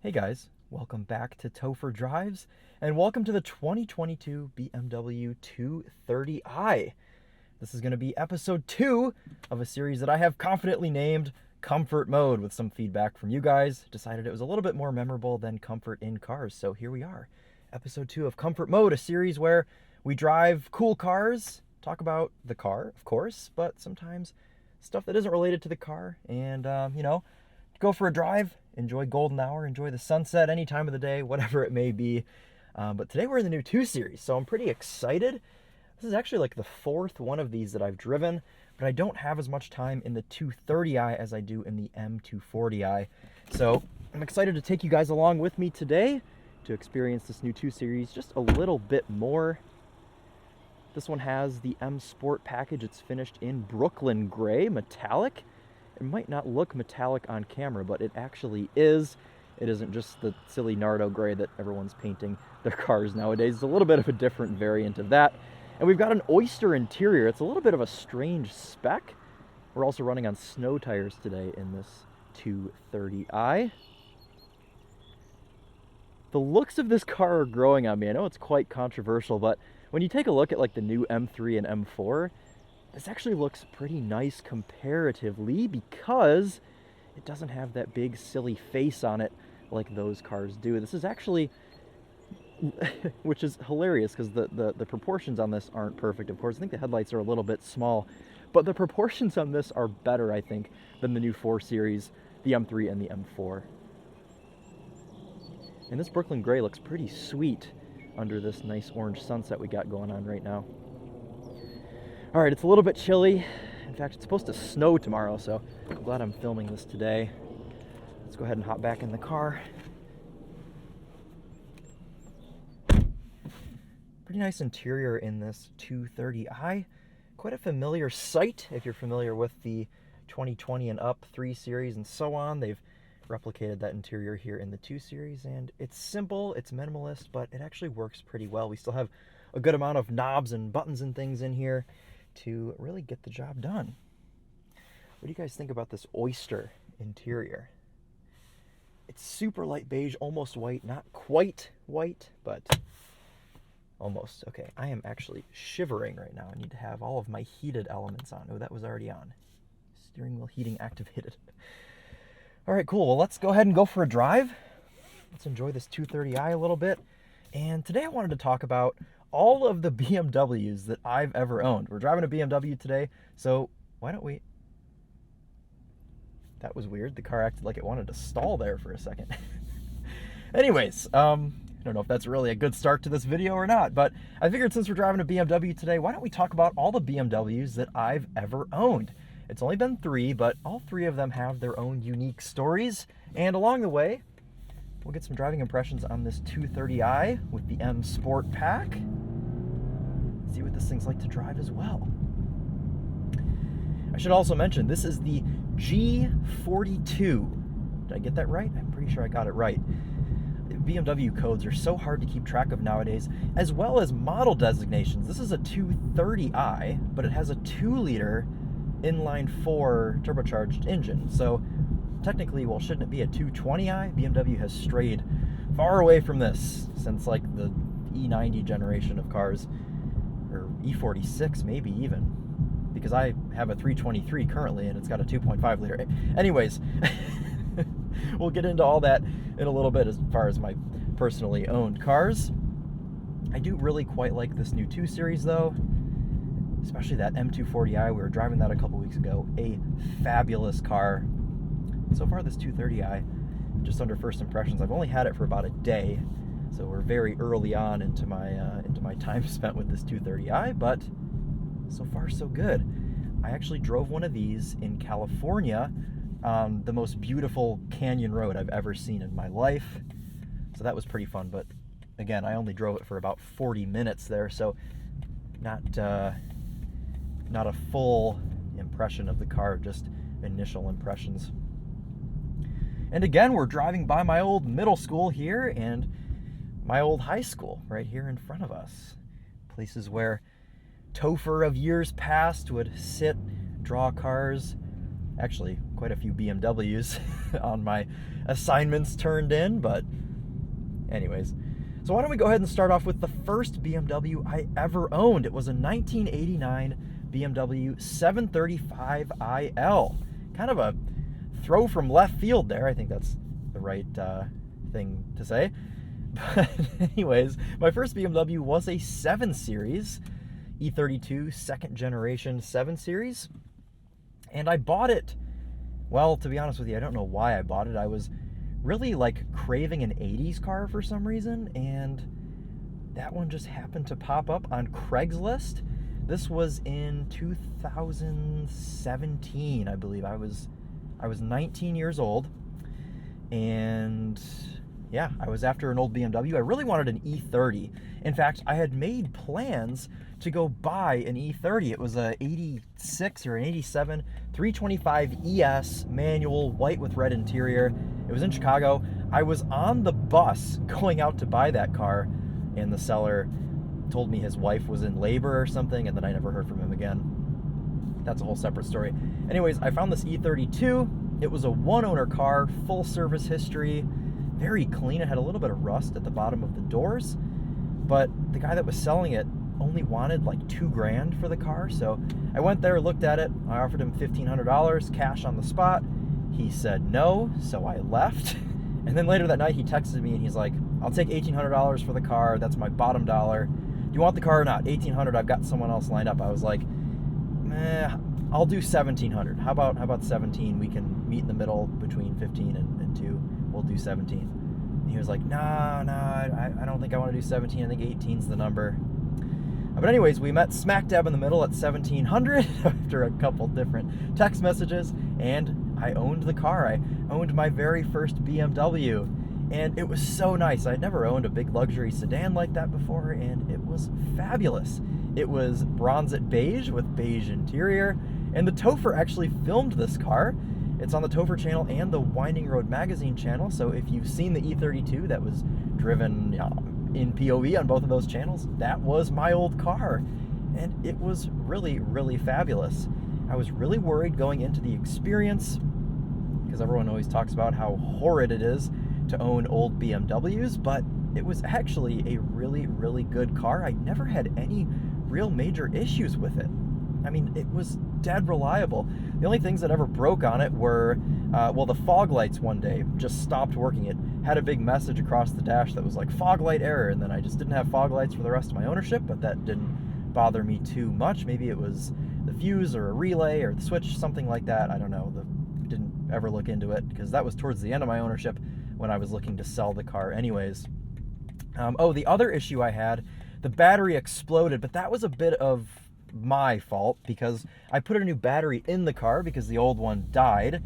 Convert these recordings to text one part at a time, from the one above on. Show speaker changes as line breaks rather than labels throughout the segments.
Hey guys, welcome back to Topher Drives, and welcome to the 2022 BMW 230i. This is going to be episode 2 of a series that I have confidently named Comfort Mode, with some feedback from you guys. Decided it was a little bit more memorable than Comfort in Cars, so here we are. Episode 2 of Comfort Mode, a series where we drive cool cars, talk about the car, of course, but sometimes stuff that isn't related to the car, and, go for a drive, enjoy golden hour, enjoy the sunset any time of the day, whatever it may be. But today we're in the new 2 Series, so I'm pretty excited. This is actually like the 4th one of these that I've driven, but I don't have as much time in the 230i as I do in the M240i. So I'm excited to take you guys along with me today to experience this new 2 Series just a little bit more. This one has the M Sport package. It's finished in Brooklyn Gray, metallic. It might not look metallic on camera, but it actually is. It isn't just the silly Nardo gray that everyone's painting their cars nowadays. It's a little bit of a different variant of that. And we've got an oyster interior. It's a little bit of a strange spec. We're also running on snow tires today in this 230i. The looks of this car are growing on me. I know it's quite controversial, but when you take a look at like the new M3 and M4, this actually looks pretty nice comparatively because it doesn't have that big silly face on it like those cars do. This is actually, which is hilarious because the proportions on this aren't perfect, of course. I think the headlights are a little bit small, but the proportions on this are better, I think, than the new 4 Series, the M3 and the M4. And this Brooklyn Gray looks pretty sweet under this nice orange sunset we got going on right now. All right, it's a little bit chilly. In fact, it's supposed to snow tomorrow, so I'm glad I'm filming this today. Let's go ahead and hop back in the car. Pretty nice interior in this 230i. Quite a familiar sight if you're familiar with the 2020 and up 3 Series and so on. They've replicated that interior here in the 2 Series, and it's simple, it's minimalist, but it actually works pretty well. We still have a good amount of knobs and buttons and things in here to really get the job done. What do you guys think about this oyster interior? It's super light beige, almost white, not quite white, but almost. Okay, I am actually shivering right now. I need to have all of my heated elements on. Oh, that was already on. Steering wheel heating activated. All right, cool. Well, let's go ahead and go for a drive. Let's enjoy this 230i a little bit. And today I wanted to talk about all of the BMWs that I've ever owned. We're driving a BMW today, so why don't we... That was weird. The car acted like it wanted to stall there for a second. Anyways, I don't know if that's really a good start to this video or not, but I figured since we're driving a BMW today, why don't we talk about all the BMWs that I've ever owned? It's only been 3, but all 3 of them have their own unique stories, and along the way, we'll get some driving impressions on this 230i with the M Sport pack. See what this thing's like to drive as well. I should also mention, this is the G42. Did I get that right? I'm pretty sure I got it right. BMW codes are so hard to keep track of nowadays, as well as model designations. This is a 230i, but it has a 2-liter inline-4 turbocharged engine. So technically, well, shouldn't it be a 220i? BMW has strayed far away from this since like the E90 generation of cars, or E46 maybe even, because I have a 323 currently and it's got a 2.5 liter. Anyways, we'll get into all that in a little bit as far as my personally owned cars. I do really quite like this new 2 Series though, especially that M240i. We were driving that a couple weeks ago. A fabulous car. So far this 230i, just under first impressions. I've only had it for about a day, so we're very early on into my time spent with this 230i, but so far so good. I actually drove one of these in California on the most beautiful canyon road I've ever seen in my life, so that was pretty fun. But again, I only drove it for about 40 minutes there, so not a full impression of the car, just initial impressions. And again, we're driving by my old middle school here and my old high school right here in front of us. Places where Topher of years past would sit, draw cars, actually quite a few BMWs on my assignments turned in, but anyways. So why don't we go ahead and start off with the first BMW I ever owned. It was a 1989 BMW 735iL. Kind of a throw from left field there. I think that's the right thing to say. But anyways, my first BMW was a 7 Series, E32 second generation 7 Series. And I bought it, well, to be honest with you, I don't know why I bought it. I was really like craving an 80s car for some reason, and that one just happened to pop up on Craigslist. This was in 2017, I believe. I was 19 years old, and yeah, I was after an old BMW. I really wanted an E30. In fact, I had made plans to go buy an E30. It was a 86 or an 87 325 ES manual, white with red interior. It was in Chicago. I was on the bus going out to buy that car, and the seller told me his wife was in labor or something, and then I never heard from him again. That's a whole separate story. Anyways, I found this E32. It was a one-owner car, full service history, very clean. It had a little bit of rust at the bottom of the doors, but the guy that was selling it only wanted like $2,000 for the car. So I went there, looked at it. I offered him $1,500 cash on the spot. He said no, so I left. And then later that night he texted me and he's like, I'll take $1,800 for the car. That's my bottom dollar. Do you want the car or not? $1,800, I've got someone else lined up. I was like, I'll do $1,700. How about 17? We can meet in the middle between 15 and 2. We'll do 17. And he was like, no, I don't think I want to do 17. I think 18's the number. But anyways, we met smack dab in the middle at 1,700 after a couple different text messages, and I owned the car. I owned my very first BMW, and it was so nice. I'd never owned a big luxury sedan like that before, and it was fabulous. It was bronzed beige with beige interior, and the TheTopher actually filmed this car. It's on the TheTopher channel and the Winding Road magazine channel, so if you've seen the E32 that was driven in POV on both of those channels, that was my old car, and it was really, really fabulous. I was really worried going into the experience, because everyone always talks about how horrid it is to own old BMWs, but it was actually a really, really good car. I never had any real major issues with it. I mean, it was dead reliable. The only things that ever broke on it were, the fog lights one day just stopped working. It had a big message across the dash that was like, fog light error, and then I just didn't have fog lights for the rest of my ownership, but that didn't bother me too much. Maybe it was the fuse or a relay or the switch, something like that. I don't know. Didn't ever look into it, because that was towards the end of my ownership when I was looking to sell the car anyways. The other issue I had, the battery exploded, but that was a bit of my fault, because I put a new battery in the car because the old one died,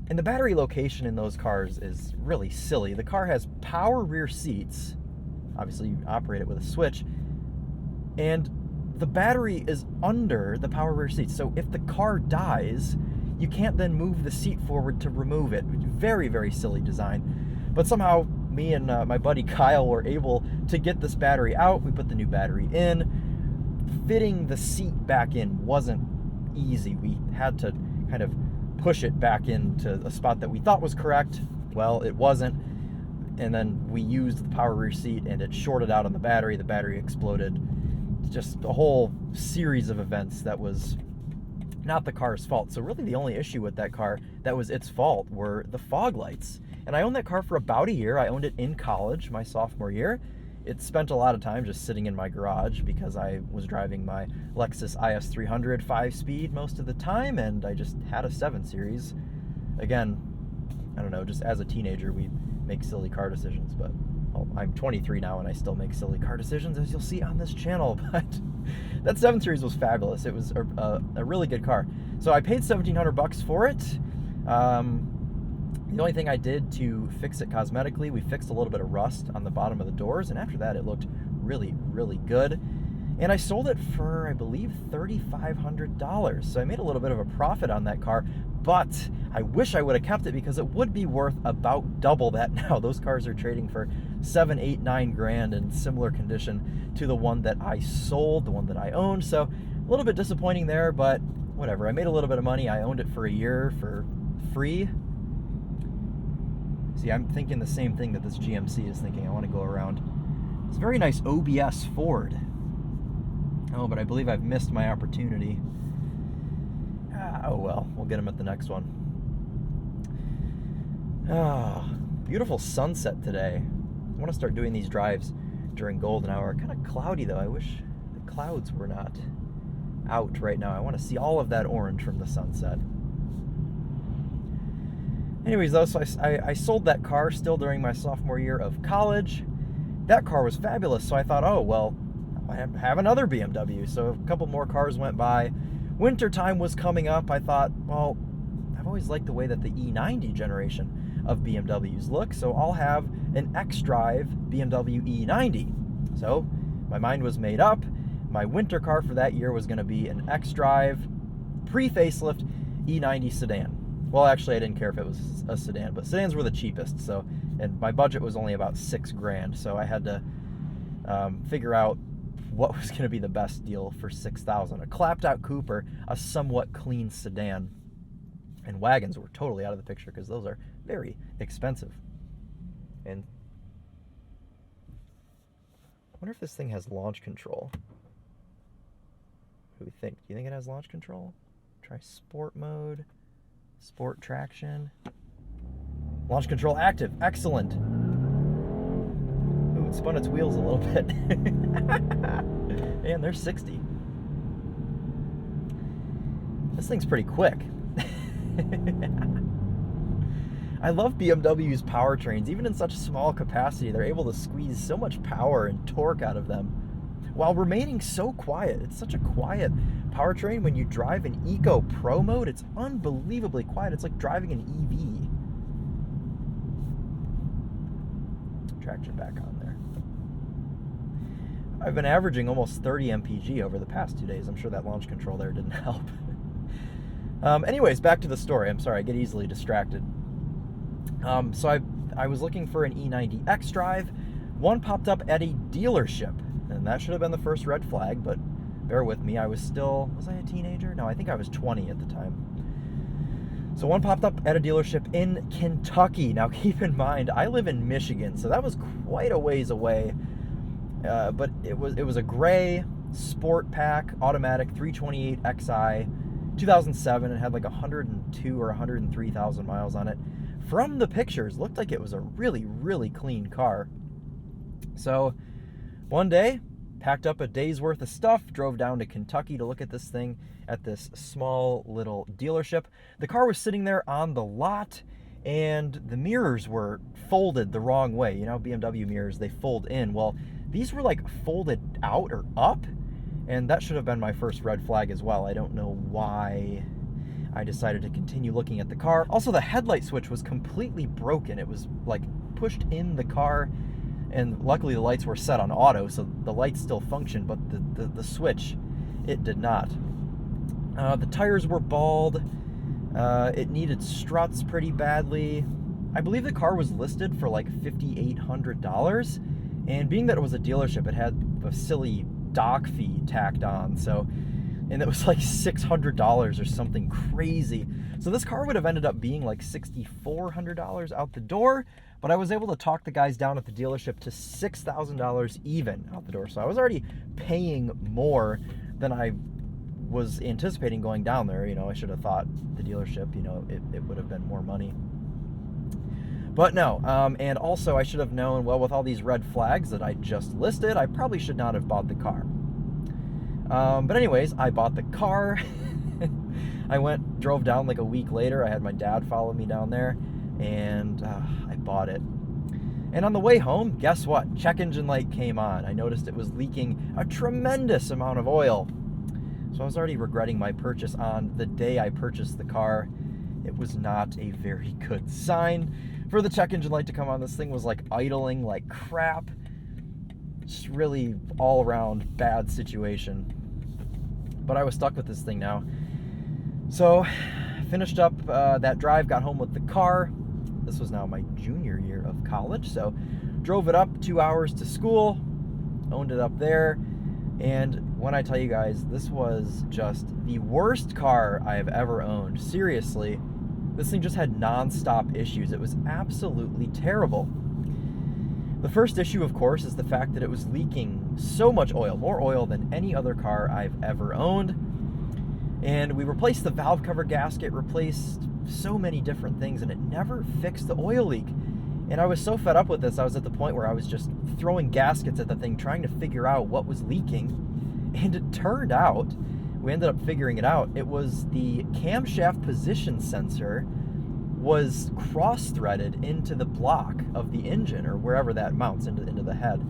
and the battery location in those cars is really silly. The car has power rear seats, obviously you operate it with a switch, and the battery is under the power rear seats, so if the car dies, you can't then move the seat forward to remove it. Very, very silly design. But somehow me and my buddy Kyle were able to get this battery out. We put the new battery in. Fitting the seat back in wasn't easy. We had to kind of push it back into a spot that we thought was correct. Well, it wasn't. And then we used the power rear seat and it shorted out on the battery. The battery exploded. Just a whole series of events that was not the car's fault. So really the only issue with that car that was its fault were the fog lights. And I owned that car for about a year. I owned it in college, my sophomore year. It spent a lot of time just sitting in my garage because I was driving my Lexus IS 300 5-speed most of the time, and I just had a 7 Series. Again, I don't know, just as a teenager, we make silly car decisions, but I'm 23 now and I still make silly car decisions, as you'll see on this channel. But that 7 Series was fabulous. It was a really good car. So I paid $1,700 for it. The only thing I did to fix it cosmetically, we fixed a little bit of rust on the bottom of the doors, and after that it looked really, really good. And I sold it for, I believe, $3,500. So I made a little bit of a profit on that car, but I wish I would have kept it because it would be worth about double that now. Those cars are trading for $7, $8, $9,000 in similar condition to the one that I sold, the one that I owned. So a little bit disappointing there, but whatever. I made a little bit of money. I owned it for a year for free. See, I'm thinking the same thing that this GMC is thinking. I want to go around. It's a very nice OBS Ford. Oh, but I believe I've missed my opportunity. Oh well, we'll get them at the next one. Ah, beautiful sunset today. I want to start doing these drives during golden hour. Kind of cloudy though. I wish the clouds were not out right now. I want to see all of that orange from the sunset. Anyways though, so I sold that car still during my sophomore year of college. That car was fabulous, so I thought, oh well, I have another BMW. So a couple more cars went by. Winter time was coming up. I thought, well, I've always liked the way that the E90 generation of BMWs look, so I'll have an xDrive BMW E90. So my mind was made up. My winter car for that year was going to be an xDrive pre-facelift E90 sedan. Well, actually, I didn't care if it was a sedan, but sedans were the cheapest. So, and my budget was only about $6,000, so I had to figure out what was going to be the best deal for $6,000. A clapped-out coupe, a somewhat clean sedan, and wagons were totally out of the picture because those are very expensive. And I wonder if this thing has launch control. What do we think? Do you think it has launch control? Try sport mode. Sport traction. Launch control active. Excellent. Ooh, it spun its wheels a little bit. Man, they're 60. This thing's pretty quick. I love BMW's powertrains. Even in such a small capacity, they're able to squeeze so much power and torque out of them while remaining so quiet. It's such a quiet powertrain. When you drive in Eco Pro mode, it's unbelievably quiet. It's like driving an EV. Traction back on there. I've been averaging almost 30 mpg over the past 2 days. I'm sure that launch control there didn't help. Anyways, back to the story. I'm sorry, I get easily distracted. So I was looking for an E90 xDrive. One popped up at a dealership, and that should have been the first red flag, but bear with me. Was I a teenager? No, I think I was 20 at the time. So one popped up at a dealership in Kentucky. Now keep in mind, I live in Michigan, so that was quite a ways away. But it was a gray sport pack automatic 328 Xi 2007. It had like 102 or 103,000 miles on it. From the pictures, looked like it was a really, really clean car. So one day, packed up a day's worth of stuff, drove down to Kentucky to look at this thing at this small little dealership. The car was sitting there on the lot, and the mirrors were folded the wrong way. You know, BMW mirrors, they fold in. Well, these were like folded out or up, and that should have been my first red flag as well. I don't know why I decided to continue looking at the car. Also, the headlight switch was completely broken. It was like pushed in the car, and luckily the lights were set on auto, so the lights still functioned, but the switch, it did not. The tires were bald. It needed struts pretty badly. I believe the car was listed for like $5,800, and being that it was a dealership, it had a silly dock fee tacked on, and it was like $600 or something crazy. So this car would have ended up being like $6,400 out the door, but I was able to talk the guys down at the dealership to $6,000 even out the door. So I was already paying more than I was anticipating going down there. You know, I should have thought the dealership, you know, it would have been more money. But no, and also I should have known, well, with all these red flags that I just listed, I probably should not have bought the car. But anyways, I bought the car. I drove down like a week later. I had my dad follow me down there, and I bought it. And on the way home, guess what? Check engine light came on. I noticed it was leaking a tremendous amount of oil. So I was already regretting my purchase on the day I purchased the car. It was not a very good sign for the check engine light to come on. This thing was like idling like crap. Just really all around bad situation. But I was stuck with this thing now. So finished up that drive, got home with the car. This was now my junior year of college, so drove it up 2 hours to school, owned it up there. And when I tell you guys, this was just the worst car I have ever owned. Seriously, this thing just had non-stop issues. It was absolutely terrible. The first issue, of course, is the fact that it was leaking so much oil, more oil than any other car I've ever owned. And we replaced the valve cover gasket, replaced so many different things, and it never fixed the oil leak. And I was so fed up with this, I was at the point where I was just throwing gaskets at the thing, trying to figure out what was leaking. And it turned out, we ended up figuring it out, it was the camshaft position sensor was cross-threaded into the block of the engine, or wherever that mounts into the head.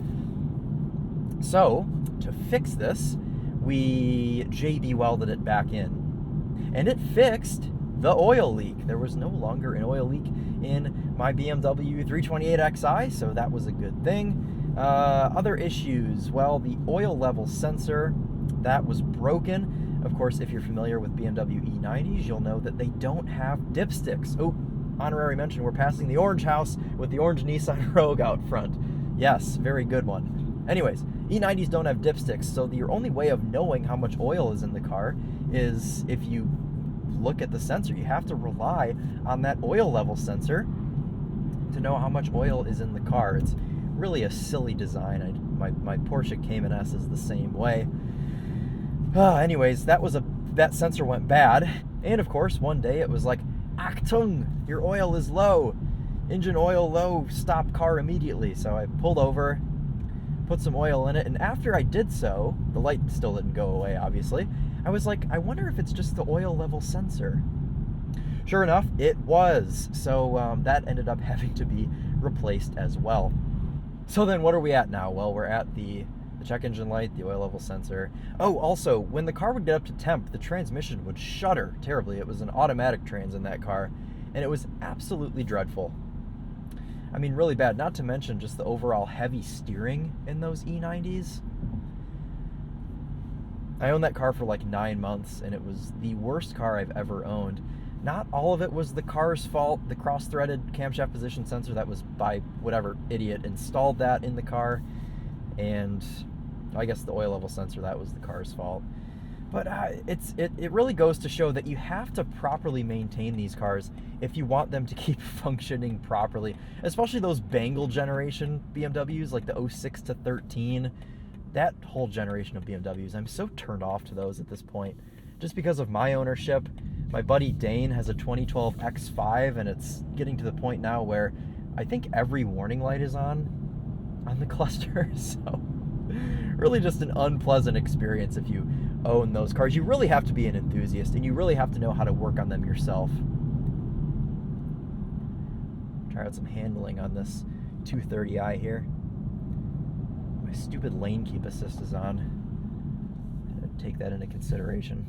So, to fix this, we JB welded it back in. And it fixed the oil leak. There was no longer an oil leak in my BMW 328xi, so that was a good thing. Other issues, well, the oil level sensor, that was broken. Of course, if you're familiar with BMW E90s, you'll know that they don't have dipsticks. Oh, honorary mention, we're passing the orange house with the orange Nissan Rogue out front. Yes, very good one. Anyways, E90s don't have dipsticks, so your only way of knowing how much oil is in the car is if you look at the sensor. You have to rely on that oil level sensor to know how much oil is in the car. It's really a silly design. My Porsche Cayman S is the same way. Anyways, that sensor went bad, and of course one day it was like, Achtung, your oil is low, engine oil low, stop car immediately. So I pulled over, put some oil in it, and after I did so, the light still didn't go away, obviously. I was like, I wonder if it's just the oil level sensor. Sure enough, it was. So that ended up having to be replaced as well. So then what are we at now? Well, we're at the check engine light, the oil level sensor. Oh, also, when the car would get up to temp, the transmission would shudder terribly. It was an automatic trans in that car, and it was absolutely dreadful. I mean, really bad. Not to mention just the overall heavy steering in those E90s. I owned that car for like 9 months, and it was the worst car I've ever owned. Not all of it was the car's fault. The cross-threaded camshaft position sensor, that was by whatever idiot installed that in the car. And I guess the oil level sensor, that was the car's fault. But it really goes to show that you have to properly maintain these cars if you want them to keep functioning properly. Especially those Bangle generation BMWs, like the 06 to 13. That whole generation of BMWs, I'm so turned off to those at this point. Just because of my ownership. My buddy Dane has a 2012 X5, and it's getting to the point now where I think every warning light is on the cluster. So really just an unpleasant experience if you own those cars. You really have to be an enthusiast, and you really have to know how to work on them yourself. Try out some handling on this 230i here. My stupid lane keep assist is on. Take that into consideration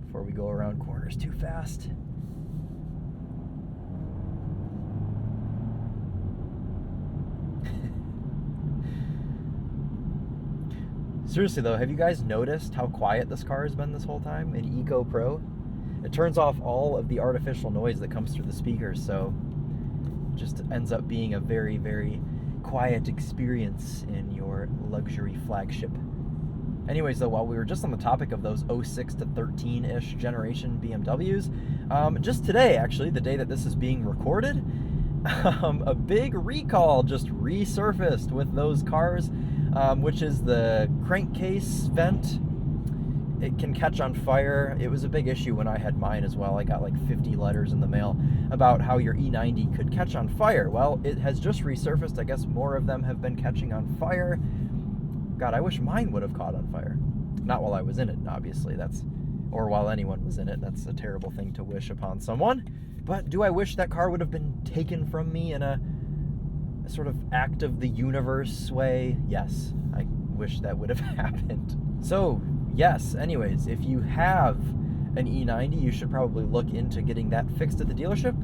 before we go around corners too fast. Seriously though, have you guys noticed how quiet this car has been this whole time in Eco Pro? It turns off all of the artificial noise that comes through the speakers, so it just ends up being a very, very quiet experience in your luxury flagship. Anyways though, while we were just on the topic of those 06 to 13-ish generation BMWs, just today actually, the day that this is being recorded, a big recall just resurfaced with those cars, which is the crankcase vent. It can catch on fire. It was a big issue when I had mine as well. I got like 50 letters in the mail about how your E90 could catch on fire. Well, it has just resurfaced. I guess more of them have been catching on fire. God, I wish mine would have caught on fire. Not while I was in it, obviously. Or while anyone was in it. That's a terrible thing to wish upon someone. But do I wish that car would have been taken from me in a sort of act of the universe way? Yes, I wish that would have happened. So, yes, anyways, if you have an E90, you should probably look into getting that fixed at the dealership.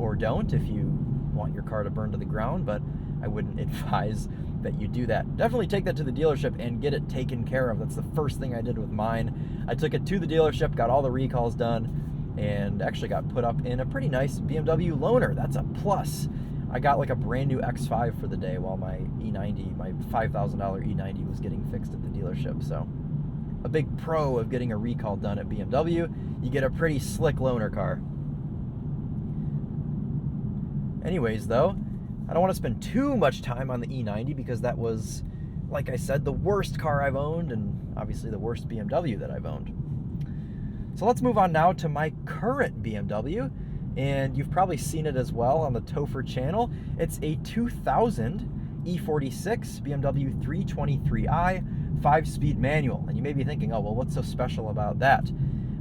Or don't if you want your car to burn to the ground, but I wouldn't advise that you do that. Definitely take that to the dealership and get it taken care of. That's the first thing I did with mine. I took it to the dealership, got all the recalls done, and actually got put up in a pretty nice BMW loaner. That's a plus. I got like a brand new X5 for the day while my E90, my $5,000 E90 was getting fixed at the dealership. So a big pro of getting a recall done at BMW, you get a pretty slick loaner car. Anyways, though, I don't want to spend too much time on the E90 because that was, like I said, the worst car I've owned and obviously the worst BMW that I've owned. So let's move on now to my current BMW, and you've probably seen it as well on the TOPher channel. It's a 2000 E46 BMW 323i 5-speed manual, and you may be thinking, oh, well, what's so special about that?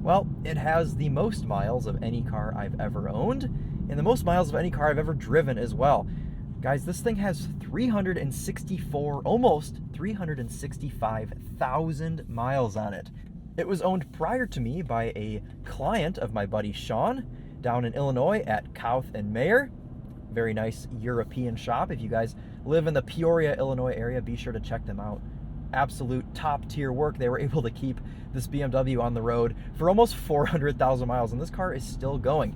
Well, it has the most miles of any car I've ever owned, and the most miles of any car I've ever driven as well. Guys, this thing has almost 365,000 miles on it. It was owned prior to me by a client of my buddy Sean down in Illinois at Kauth and Mayer. Very nice European shop. If you guys live in the Peoria, Illinois area, be sure to check them out. Absolute top tier work. They were able to keep this BMW on the road for almost 400,000 miles, and this car is still going.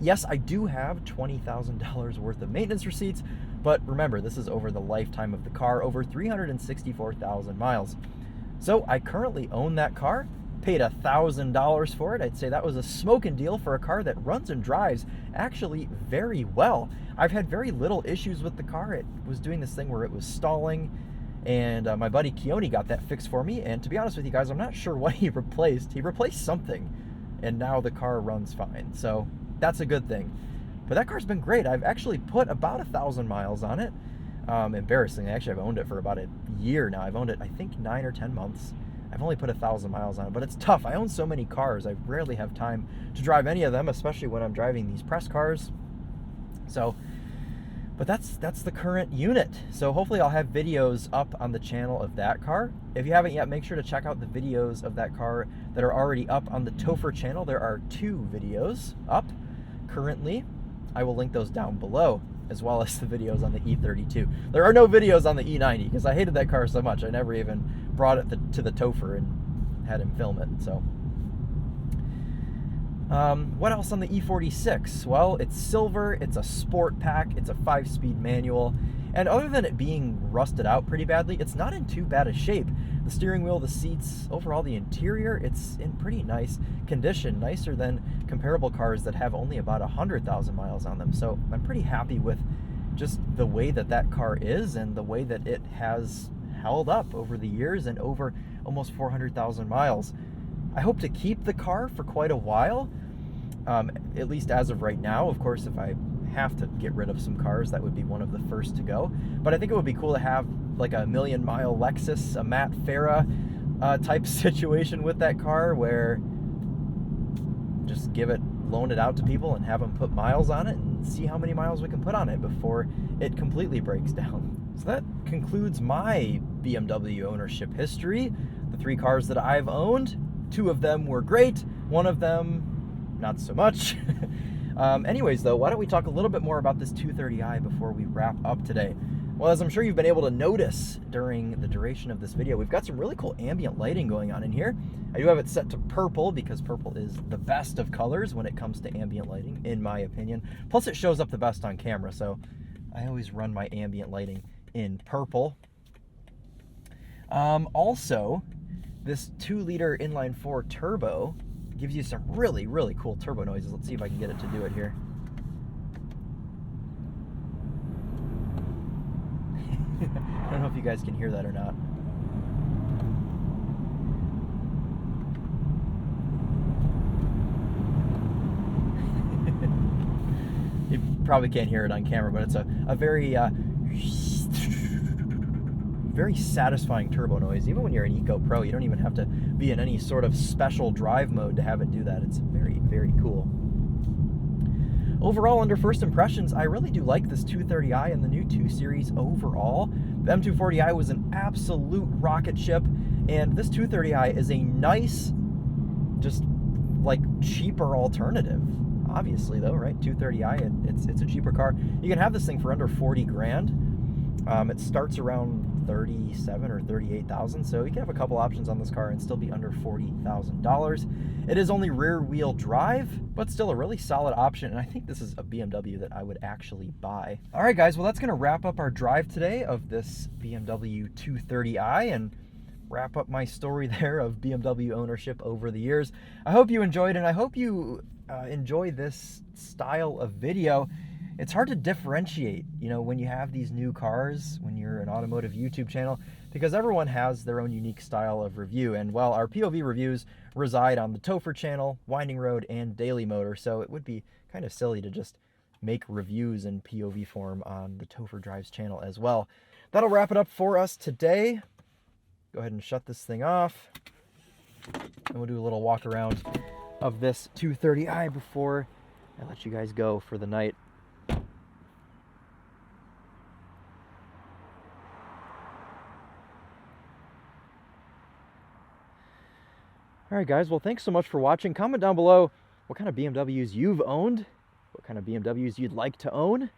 Yes, I do have $20,000 worth of maintenance receipts, but remember, this is over the lifetime of the car, over 364,000 miles. So I currently own that car, paid $1,000 for it. I'd say that was a smoking deal for a car that runs and drives actually very well. I've had very little issues with the car. It was doing this thing where it was stalling, and my buddy Keone got that fixed for me, and to be honest with you guys, I'm not sure what he replaced. He replaced something, and now the car runs fine. So that's a good thing. But that car's been great. I've actually put about 1,000 miles on it. Embarrassingly, actually, I've owned it for about a year now. I've owned it, I think, 9 or 10 months. I've only put 1,000 miles on it, but it's tough. I own so many cars. I rarely have time to drive any of them, especially when I'm driving these press cars. So, but that's the current unit. So hopefully I'll have videos up on the channel of that car. If you haven't yet, make sure to check out the videos of that car that are already up on the TOPher channel. There are 2 videos up currently. I will link those down below, as well as the videos on the E32. There are no videos on the E90 because I hated that car so much. I never even brought it to the TOPher and had him film it. So, what else on the E46? Well, it's silver, it's a sport pack, it's a 5-speed manual, and other than it being rusted out pretty badly, it's not in too bad a shape. The steering wheel, the seats, overall the interior, it's in pretty nice condition, nicer than comparable cars that have only about 100,000 miles on them. So I'm pretty happy with just the way that car is and the way that it has held up over the years and over almost 400,000 miles. I hope to keep the car for quite a while, at least as of right now. Of course, if I have to get rid of some cars, that would be one of the first to go. But I think it would be cool to have like a 1,000,000-mile Lexus, a Matt Farah type situation with that car, where just loan it out to people and have them put miles on it and see how many miles we can put on it before it completely breaks down. So that concludes my BMW ownership history. The 3 cars that I've owned, 2 of them were great, 1 of them not so much. Anyways, though, why don't we talk a little bit more about this 230i before we wrap up today? Well, as I'm sure you've been able to notice during the duration of this video, we've got some really cool ambient lighting going on in here. I do have it set to purple because purple is the best of colors when it comes to ambient lighting, in my opinion. Plus, it shows up the best on camera, so I always run my ambient lighting in purple. Also, this 2-liter inline-4 turbo gives you some really, really cool turbo noises. Let's see if I can get it to do it here. I don't know if you guys can hear that or not. You probably can't hear it on camera, but it's a very very satisfying turbo noise. Even when you're in Eco Pro, you don't even have to be in any sort of special drive mode to have it do that. It's very, very cool. Overall, under first impressions, I really do like this 230i and the new 2 Series overall. The M240i was an absolute rocket ship, and this 230i is a nice, just like cheaper alternative. Obviously, though, right? 230i, it's a cheaper car. You can have this thing for under 40 grand. It starts around $37,000 or $38,000. So you can have a couple options on this car and still be under $40,000. It is only rear wheel drive, but still a really solid option. And I think this is a BMW that I would actually buy. All right, guys, well, that's going to wrap up our drive today of this BMW 230i and wrap up my story there of BMW ownership over the years. I hope you enjoyed, and I hope you enjoy this style of video. It's hard to differentiate, you know, when you have these new cars, when you're an automotive YouTube channel, because everyone has their own unique style of review. And while our POV reviews reside on the TheTopher channel, Winding Road, and Daily Motor, so it would be kind of silly to just make reviews in POV form on the TheTopher Drives channel as well. That'll wrap it up for us today. Go ahead and shut this thing off, and we'll do a little walk around of this 230i before I let you guys go for the night. All right, guys, well, thanks so much for watching. Comment down below what kind of BMWs you've owned, what kind of BMWs you'd like to own,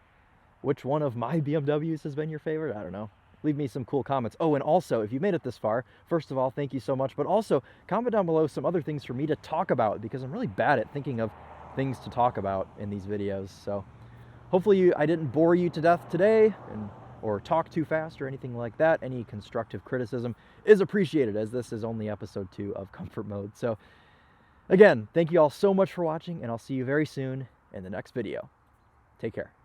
which one of my BMWs has been your favorite. I don't know. Leave me some cool comments. Oh, and also, if you made it this far, first of all, thank you so much. But also, comment down below some other things for me to talk about, because I'm really bad at thinking of things to talk about in these videos. So hopefully I didn't bore you to death today or talk too fast or anything like that. Any constructive criticism is appreciated, as this is only episode 2 of Comfort Mode. So again, thank you all so much for watching, and I'll see you very soon in the next video. Take care.